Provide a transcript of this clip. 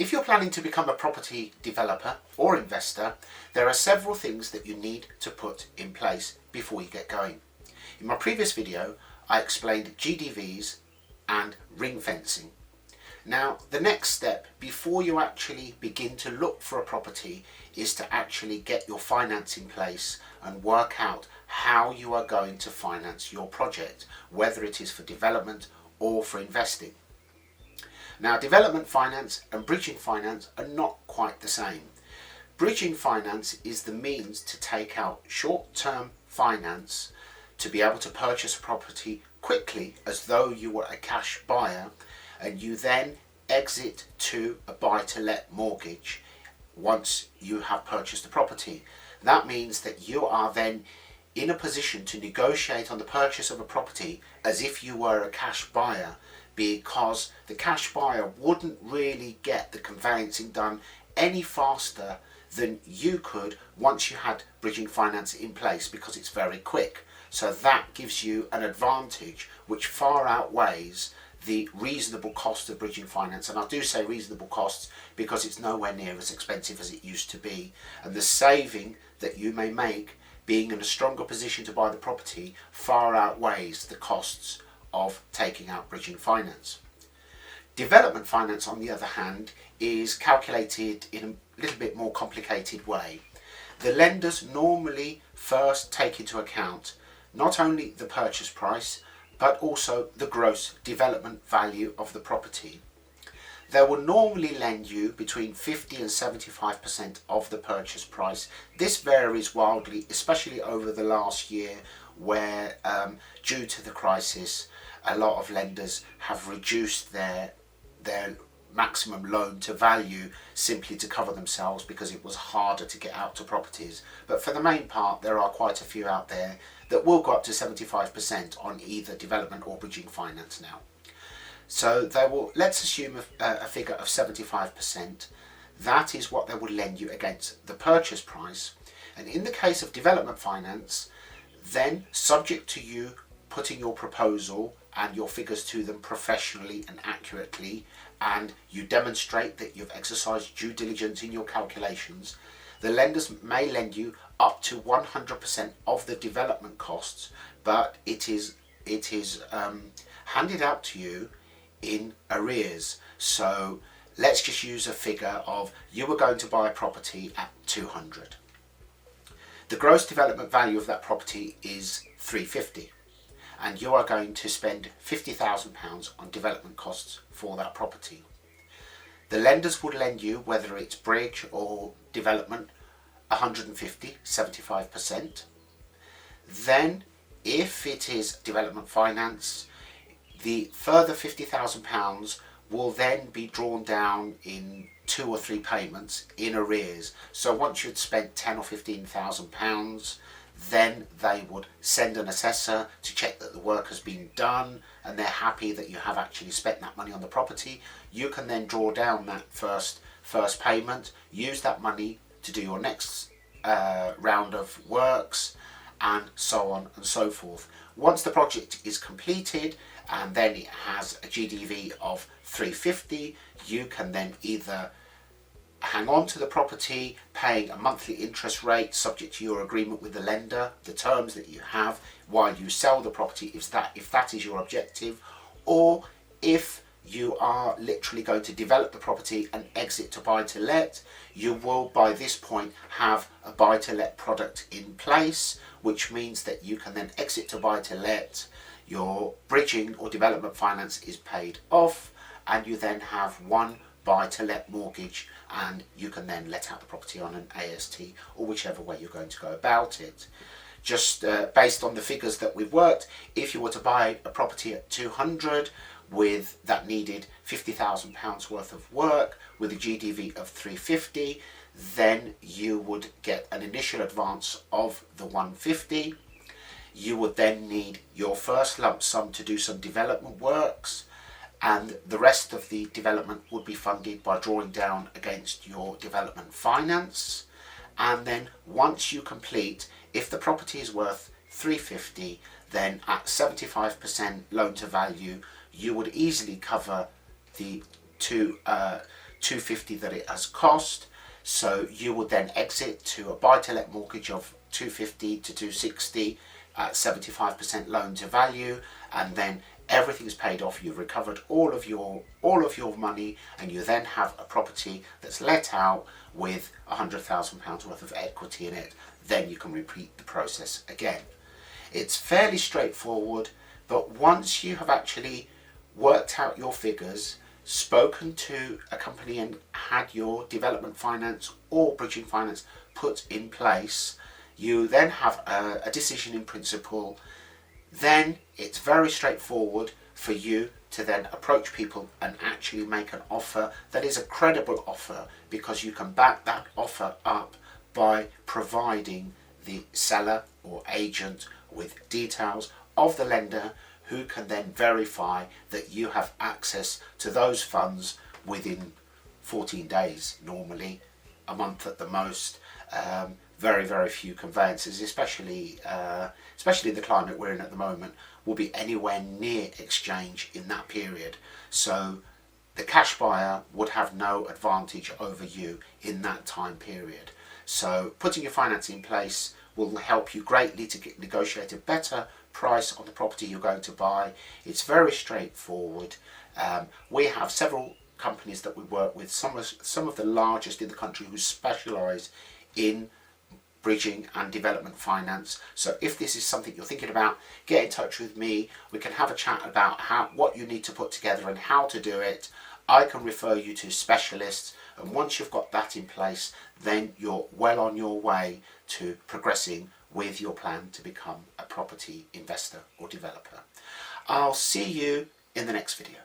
If you're planning to become a property developer or investor, there are several things that you need to put in place before you get going. In my previous video, I explained GDVs and ring fencing. Now, the next step before you actually begin to look for a property is to actually get your finance in place and work out how you are going to finance your project, whether it is for development or for investing. Now, development finance and bridging finance are not quite the same. Bridging finance is the means to take out short-term finance to be able to purchase a property quickly as though you were a cash buyer, and you then exit to a buy-to-let mortgage once you have purchased the property. That means that you are then in a position to negotiate on the purchase of a property as if you were a cash buyer, because the cash buyer wouldn't really get the conveyancing done any faster than you could once you had bridging finance in place, because it's very quick. So that gives you an advantage which far outweighs the reasonable cost of bridging finance. And I do say reasonable costs because it's nowhere near as expensive as it used to be, and the saving that you may make being in a stronger position to buy the property far outweighs the costs of taking out bridging finance. Development finance, on the other hand, is calculated in a little bit more complicated way. The lenders normally first take into account not only the purchase price but also the gross development value of the property. They will normally lend you between 50 and 75% of the purchase price. This varies wildly, especially over the last year, where due to the crisis, a lot of lenders have reduced their maximum loan to value simply to cover themselves because it was harder to get out to properties. But for the main part, there are quite a few out there that will go up to 75% on either development or bridging finance now. So they will, let's assume a figure of 75%. That is what they will lend you against the purchase price. And in the case of development finance, then subject to you putting your proposal and your figures to them professionally and accurately, and you demonstrate that you've exercised due diligence in your calculations, the lenders may lend you up to 100% of the development costs, but it is handed out to you in arrears. So let's just use a figure of you were going to buy a property at 200. The gross development value of that property is 350. And you are going to spend £50,000 on development costs for that property. The lenders would lend you, whether it's bridge or development, 150, 75%. Then, if it is development finance, the further £50,000 will then be drawn down in 2 or 3 payments in arrears. So once you'd spent £10,000 or £15,000, then they would send an assessor to check that the work has been done and they're happy that you have actually spent that money on the property. You can then draw down that first payment, use that money to do your next round of works, and so on and so forth. Once the project is completed and then it has a GDV of 350, you can then either hang on to the property, paying a monthly interest rate subject to your agreement with the lender, the terms that you have while you sell the property, if that is your objective, or if you are literally going to develop the property and exit to buy to let, you will by this point have a buy to let product in place, which means that you can then exit to buy to let, your bridging or development finance is paid off, and you then have one buy to let mortgage, and you can then let out the property on an AST or whichever way you're going to go about it. Just based on the figures that we've worked, if you were to buy a property at 200 with that needed £50,000 worth of work with a GDV of 350, then you would get an initial advance of the 150. You would then need your first lump sum to do some development works, and the rest of the development would be funded by drawing down against your development finance. And then once you complete, if the property is worth 350, then at 75% loan to value, you would easily cover the two 250 that it has cost. So you will then exit to a buy-to-let mortgage of 250 to 260 at 75% loan to value, and then everything is paid off. You've recovered all of your money, and you then have a property that's let out with £100,000 worth of equity in it. Then you can repeat the process again. It's fairly straightforward, but once you have actually worked out your figures, spoken to a company and had your development finance or bridging finance put in place, you then have a decision in principle. Then it's very straightforward for you to then approach people and actually make an offer that is a credible offer, because you can back that offer up by providing the seller or agent with details of the lender, who can then verify that you have access to those funds within 14 days, normally a month at the most. Very, very few conveyances, especially the climate we're in at the moment, will be anywhere near exchange in that period. So the cash buyer would have no advantage over you in that time period. So putting your finance in place will help you greatly to negotiate a better price on the property you're going to buy. It's very straightforward. We have several companies that we work with, some of the largest in the country, who specialise in bridging and development finance. So if this is something you're thinking about, get in touch with me. We can have a chat about what you need to put together and how to do it. I can refer you to specialists, and once you've got that in place, then you're well on your way to progressing with your plan to become a property investor or developer. I'll see you in the next video.